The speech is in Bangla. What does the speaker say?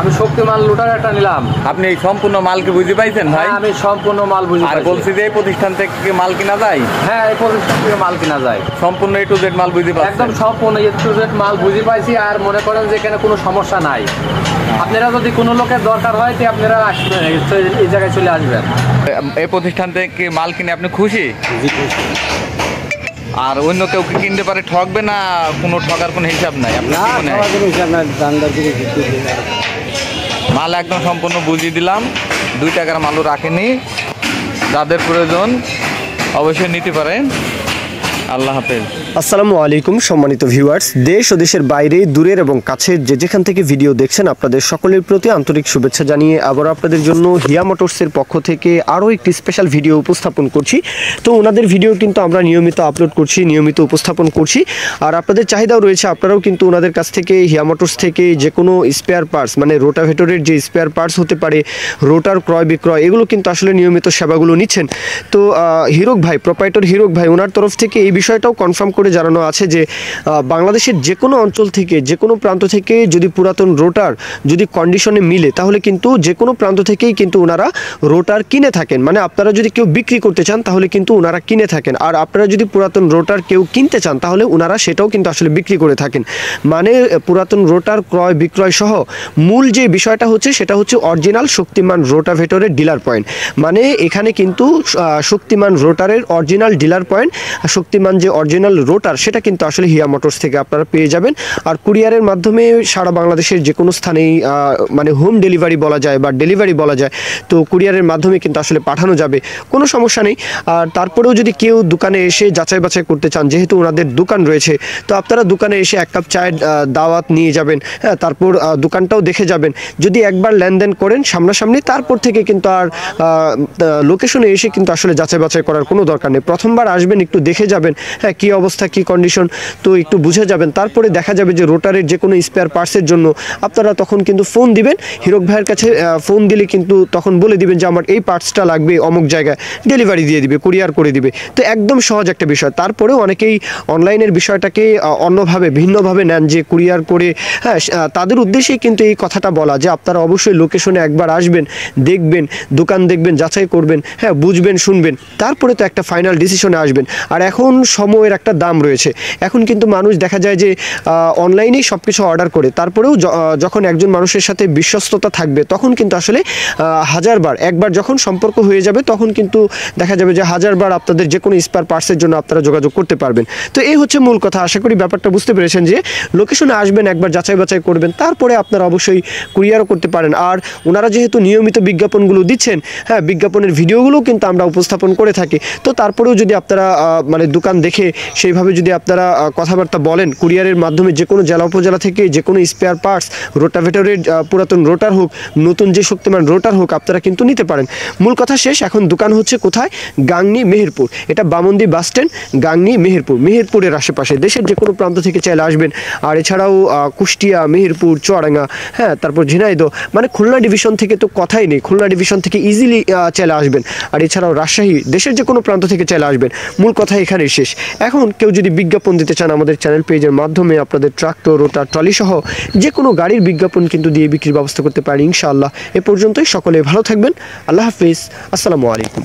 আমি শক্তিমান লোটার একটা নিলাম। আপনি এই সম্পূর্ণ মাল কি বুঝে পাইছেন ভাই? আমি সম্পূর্ণ মাল বুঝে আর বলছি যে এই প্রতিষ্ঠান থেকে মাল কিনা যায়? হ্যাঁ, এই প্রতিষ্ঠান থেকে মাল কিনা যায়। সম্পূর্ণ A to Z মাল বুঝে পাচ্ছেন? একদম সম্পূর্ণ A to Z মাল বুঝে পাইছি। আর মনে করেন যে এখানে কোনো সমস্যা নাই। আপনারা যদি কোনো লোকের দরকার হয় তো আপনারা আসবেন, এই জায়গায় চলে আসবেন। এই প্রতিষ্ঠান থেকে মাল কিনে আপনি খুশি? জি, খুশি। আর অন্য কেউ কি কিনতে পারে, ঠকবে না? কোনো ঠকার কোনো হিসাব নাই আপনার? মাল একদম সম্পূর্ণ বুঝিয়ে দিলাম, 2 টাকার মালও রাখেনি। যাদের প্রয়োজন অবশ্যই নিতে পারেন। আল্লাহ হাফেজ। আসসালামু আলাইকুম সম্মানিত ভিউয়ার্স, দেশ ও দেশের বাইরে দূরের এবং কাছের যেখান থেকে ভিডিও দেখছেন আপনাদের সকলের প্রতি আন্তরিক শুভেচ্ছা জানিয়ে আবার আপনাদের জন্য হিয়া মোটরসের পক্ষ থেকে আরও একটি স্পেশাল ভিডিও উপস্থাপন করছি। তো ওনাদের ভিডিও কিন্তু আমরা নিয়মিত আপলোড করছি, নিয়মিত উপস্থাপন করছি। আর আপনাদের চাহিদাও রয়েছে, আপনারাও কিন্তু ওনাদের কাছ থেকে হিয়া মোটরস থেকে যে কোনো স্পেয়ার পার্টস মানে রোটাভেটরের যে স্পেয়ার পার্টস হতে পারে, রোটার ক্রয় বিক্রয়, এগুলো কিন্তু আসলে নিয়মিত সেবাগুলো নিচ্ছেন। তো হিরক ভাই, প্রোপাইটর হিরক ভাই, ওনার তরফ থেকে এই বিষয়টাও কনফার্ম করে জানানো আছে যে বাংলাদেশের যে কোনো অঞ্চল থেকে, যে কোনো প্রান্ত থেকে যদি পুরাতন রোটার যদি কন্ডিশনে মিলে, তাহলে কিন্তু যে কোনো প্রান্ত থেকেই কিন্তু ওনারা রোটার কিনে থাকেন। মানে আপনারা যদি কেউ বিক্রি করতে চান তাহলে কিন্তু ওনারা কিনে থাকেন, আর আপনারা যদি পুরাতন রোটার কেউ কিনতে চান তাহলে ওনারা সেটাও কিন্তু আসলে বিক্রি করে থাকেন। মানে পুরাতন রোটার ক্রয় বিক্রয় সহ মূল যে বিষয়টা হচ্ছে সেটা হচ্ছে অরিজিনাল শক্তিমান রোটাভেটরের ডিলার পয়েন্ট। মানে এখানে কিন্তু শক্তিমান রোটারের অরিজিনাল ডিলার পয়েন্ট, শক্তিমান যে অরিজিনাল রোটার সেটা কিন্তু আসলে হিয়া মোটরস থেকে আপনারা পেয়ে যাবেন। আর কুরিয়ারের মাধ্যমে সারা বাংলাদেশের যে কোনো স্থানেই মানে হোম ডেলিভারি বলা যায় বা ডেলিভারি বলা যায়, তো কুরিয়ারের মাধ্যমে কিন্তু আসলে পাঠানো যাবে, কোনো সমস্যা নেই। আর তারপরেও যদি কেউ দোকানে এসে যাচাই বাছাই করতে চান, যেহেতু ওনাদের দোকান রয়েছে, তো আপনারা দোকানে এসে 1 কাপ চায়ের দাওয়াত নিয়ে যাবেন। হ্যাঁ, তারপর দোকানটাও দেখে যাবেন। যদি একবার লেনদেন করেন সামনাসামনি, তারপর থেকে কিন্তু আর লোকেশনে এসে কিন্তু আসলে যাচাই বাছাই করার কোনো দরকার নেই। প্রথমবার আসবেন, একটু দেখে যাবেন, হ্যাঁ কী অবস্থা, কী কন্ডিশন, তো একটু বুঝে যাবেন। তারপরে দেখা যাবে যে রোটারের যে কোনো স্পেয়ার পার্টসের জন্য আপনারা তখন কিন্তু ফোন দিবেন হিরক ভাইয়ের কাছে। ফোন দিলে কিন্তু তখন বলে দিবেন যে আমার এই পার্টসটা লাগবে, অমুক জায়গায় ডেলিভারি দিয়ে দিবে, কুরিয়ার করে দিবে। তো একদম সহজ একটা বিষয়। তারপরেও অনেকেই অনলাইনের বিষয়টাকে অন্যভাবে ভিন্নভাবে নেন, যে কুরিয়ার করে। হ্যাঁ, তাদের উদ্দেশ্যেই কিন্তু এই কথাটা বলা যে আপনারা অবশ্যই লোকেশনে একবার আসবেন, দেখবেন, দোকান দেখবেন, যাচাই করবেন, হ্যাঁ বুঝবেন, শুনবেন, তারপরে তো একটা ফাইনাল ডিসিশনে আসবেন। আর এখন সময়ের একটা দাম রয়েছে। এখন কিন্তু মানুষ দেখা যায় যে অনলাইনেই সব কিছু অর্ডার করে, তারপরেও যখন একজন মানুষের সাথে বিশ্বস্ততা থাকবে তখন কিন্তু আসলে 1000 বার, একবার যখন সম্পর্ক হয়ে যাবে তখন কিন্তু দেখা যাবে যে 1000 বার আপনাদের যে কোনো স্পেয়ার পার্টসের জন্য আপনারা যোগাযোগ করতে পারবেন। তো এই হচ্ছে মূল কথা। আশা করি ব্যাপারটা বুঝতে পেরেছেন যে লোকেশনে আসবেন, একবার যাচাই বাছাই করবেন, তারপরে আপনারা অবশ্যই কুরিয়ারও করতে পারেন। আর ওনারা যেহেতু নিয়মিত বিজ্ঞাপনগুলো দিচ্ছেন, হ্যাঁ বিজ্ঞাপনের ভিডিওগুলো কিন্তু আমরা উপস্থাপন করে থাকি। তো তারপরেও যদি আপনারা মানে দোকান দেখে সেইভাবে যদি আপনারা কথাবার্তা বলেন, কুরিয়ারের মাধ্যমে যে কোনো জেলা উপজেলা থেকে যে কোনো স্পেয়ার পার্টস, রোটাভেটরের পুরাতন রোটার হোক, নতুন যে শক্তিমান রোটার হোক, আপনারা কিন্তু নিতে পারেন। মূল কথা শেষ। এখন দোকান হচ্ছে কোথায়? গাংনী, মেহেরপুর। এটা বামন্দি বাস স্ট্যান্ড, গাংনী, মেহেরপুর, মেহেরপুরের আশেপাশে দেশের যে কোনো প্রান্ত থেকে চাইলে আসবেন। আর এছাড়াও কুষ্টিয়া, মেহেরপুর, চুয়াডাঙ্গা, হ্যাঁ তারপর ঝিনাইদহ, মানে খুলনা ডিভিশন থেকে তো কথাই নেই, খুলনা ডিভিশন থেকে ইজিলি চাইলে আসবেন। আর এছাড়াও রাজশাহী, দেশের যে কোনো প্রান্ত থেকে চাইলে আসবেন। মূল কথা এখানেই শেষ। এখন কেউ যদি বিজ্ঞাপন দিতে চান আমাদের চ্যানেল পেজের মাধ্যমে, আপনাদের ট্রাক্টর, রোটার, ট্রলি সহ যে কোনো গাড়ির বিজ্ঞাপন কিন্তু দিয়ে বিক্রির ব্যবস্থা করতে পারেন ইনশাআল্লাহ। এ পর্যন্তই, সকলে ভালো থাকবেন। আল্লাহ হাফিজ, আসসালামু আলাইকুম।